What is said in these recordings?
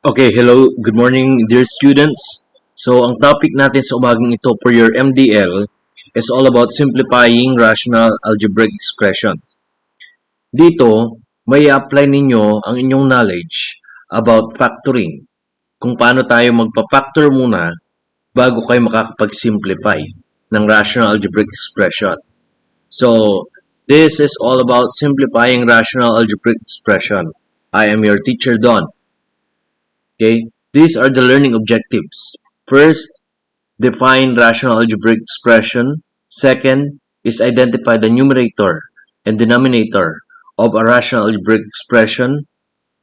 Okay, hello, good morning dear students. So, ang topic natin sa umagang ito for your MDL is all about simplifying rational algebraic expressions. Dito, may apply ninyo ang inyong knowledge about factoring. Kung paano tayo magpa-factor muna bago kayo makakapag-simplify ng rational algebraic expression. So, this is all about simplifying rational algebraic expression. I am your teacher Don. Okay, these are the learning objectives. First, define rational algebraic expression. Second is identify the numerator and denominator of a rational algebraic expression.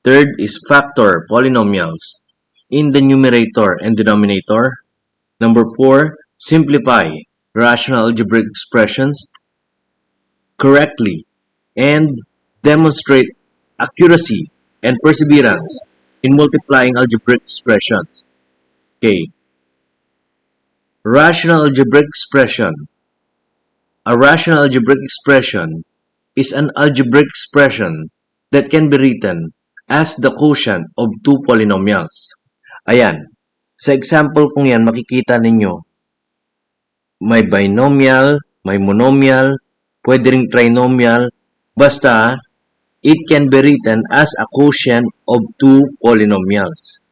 Third is factor polynomials in the numerator and denominator. Number 4, simplify rational algebraic expressions correctly and demonstrate accuracy and perseverance in multiplying algebraic expressions. Okay. Rational algebraic expression. A rational algebraic expression is an algebraic expression that can be written as the quotient of two polynomials. Ayan. Sa example kung yan, makikita ninyo, may binomial, may monomial, pwede ring trinomial, basta it can be written as a quotient of two polynomials.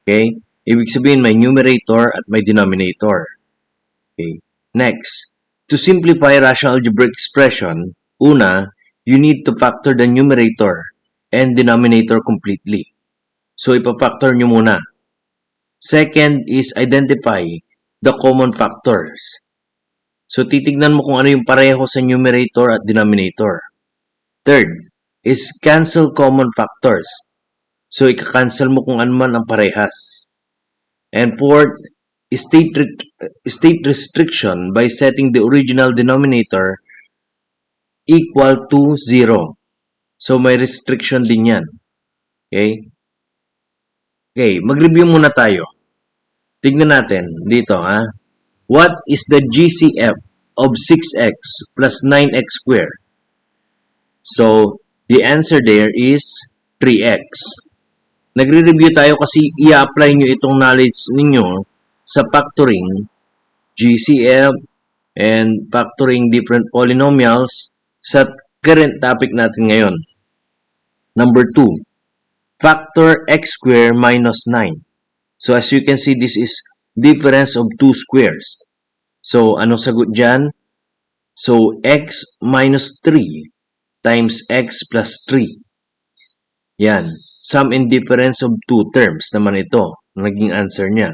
Okay? Ibig sabihin may numerator at may denominator. Okay? Next, to simplify rational algebraic expression, una, you need to factor the numerator and denominator completely. So, ipafactor nyo muna. Second is identify the common factors. So, titignan mo kung ano yung pareho sa numerator at denominator. Third is cancel common factors. So, ika-cancel mo kung ano man ang parehas. And fourth, state restriction by setting the original denominator equal to 0. So, may restriction din yan. Okay? Okay, mag-review muna tayo. Tignan natin dito, ha? What is the GCF of 6x plus 9x squared? So, the answer there is 3x. Nagre-review tayo kasi i-apply nyo itong knowledge ninyo sa factoring, GCF, and factoring different polynomials sa current topic natin ngayon. Number 2, factor x squared minus 9. So, as you can see, this is difference of two squares. So, anong sagot dyan? So, x minus 3 times x plus 3. Yan. Sum and difference of two terms naman ito. Naging answer niya.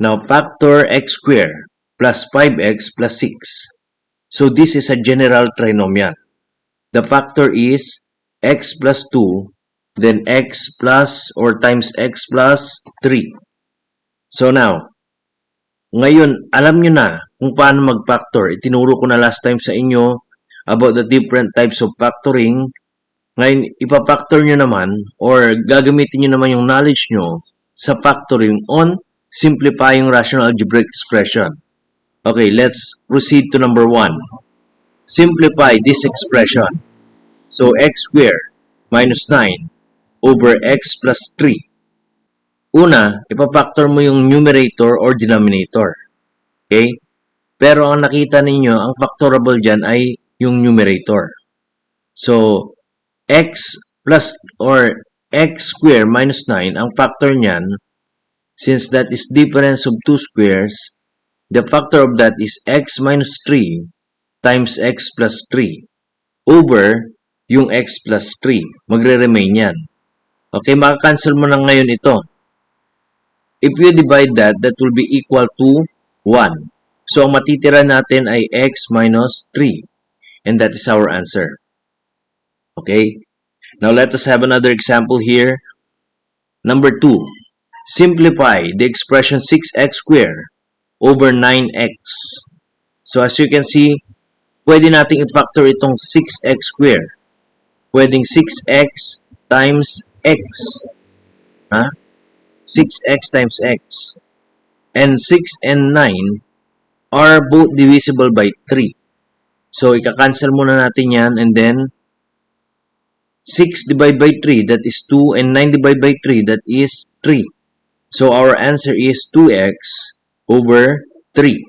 Now, factor x squared plus 5x plus 6. So, this is a general trinomial. The factor is x plus 2, then x plus or times x plus 3. So, now, ngayon, alam nyo na kung paano mag-factor. Itinuro ko na last time sa inyo about the different types of factoring. Ngayon, ipapactor nyo naman or gagamitin nyo naman yung knowledge nyo sa factoring on simplifying rational algebraic expression. Okay, let's proceed to number 1. Simplify this expression. So, x squared minus 9 over x plus 3. Una, ipapactor mo yung numerator or denominator. Okay? Pero ang nakita ninyo, ang factorable dyan ay yung numerator. So, x plus or x squared minus 9, ang factor niyan, since that is difference of two squares, the factor of that is x minus 3 times x plus 3 over yung x plus 3. Magre-remain yan. Okay, makakancel mo na ngayon ito. If you divide that, that will be equal to 1. So, ang matitira natin ay x minus 3. And that is our answer. Okay? Now, let us have another example here. Number 2. Simplify the expression 6x squared over 9x. So, as you can see, pwede nating i-factor itong 6x squared. Pwedeng 6x times x. 6x times x. And 6 and 9 are both divisible by 3. So, ika-cancel muna natin yan and then 6 divided by 3, that is 2, and 9 divided by 3, that is 3. So our answer is 2x over 3.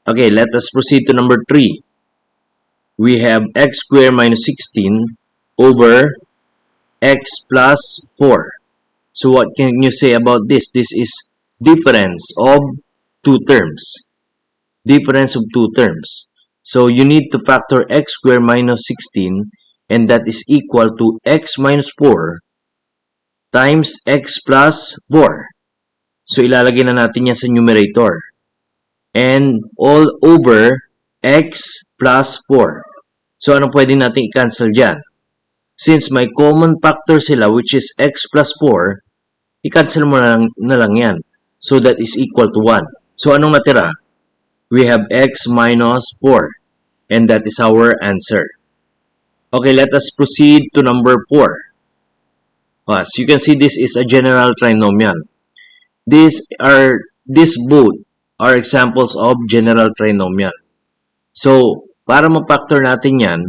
Okay, let us proceed to number 3. We have x squared minus 16 over x plus 4. So what can you say about this? This is difference of two terms. Difference of two terms. So you need to factor x squared minus 16, and that is equal to x minus 4 times x plus 4. So ilalagay na natin yan sa numerator. And all over x plus 4. So ano pwede natin i-cancel dyan? Since may common factor sila, which is x plus 4, i-cancel mo na lang yan. So that is equal to 1. So anong natira? We have x minus 4. And that is our answer. Okay, let us proceed to number 4. As you can see, this is a general trinomial. These both are examples of general trinomial. So, para ma-factor natin yan,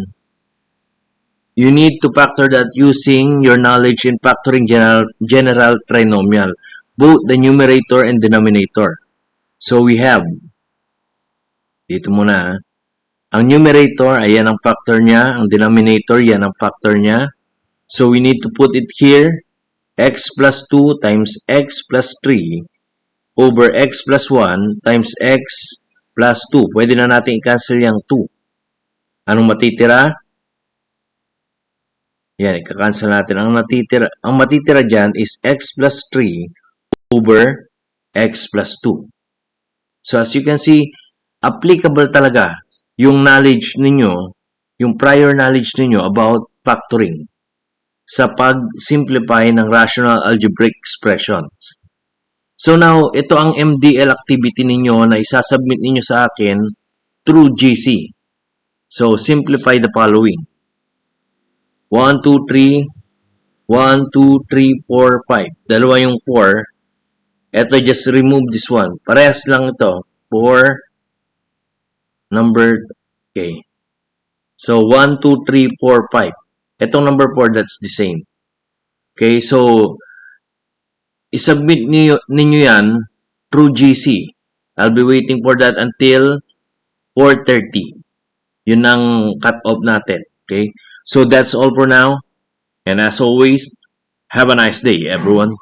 you need to factor that using your knowledge in factoring general trinomial, both the numerator and denominator. So, we have, dito muna, ang numerator, ayan ang factor niya, ang denominator, yan ang factor niya. So, we need to put it here, x plus 2 times x plus 3 over x plus 1 times x plus 2. Pwede na natin i-cancel yung 2. Anong matitira? Yan, i-cancel natin. Ang matitira dyan is x plus 3 over x plus 2. So, as you can see, applicable talaga yung knowledge ninyo, yung prior knowledge ninyo about factoring sa pag-simplify ng rational algebraic expressions. So now, ito ang MDL activity ninyo na isasubmit ninyo sa akin through GC. So, simplify the following. 1, 2, 3, 1, 2, 3, 4, 5. Dalawa yung 4. Ito, just remove this one. Parehas lang ito. 4, number, okay. So, 1, 2, 3, 4, 5. Itong number 4, that's the same. Okay, so, isubmit ninyo yan through GC. I'll be waiting for that until 4:30. Yun ang cut-off natin. Okay, so that's all for now. And as always, have a nice day, everyone.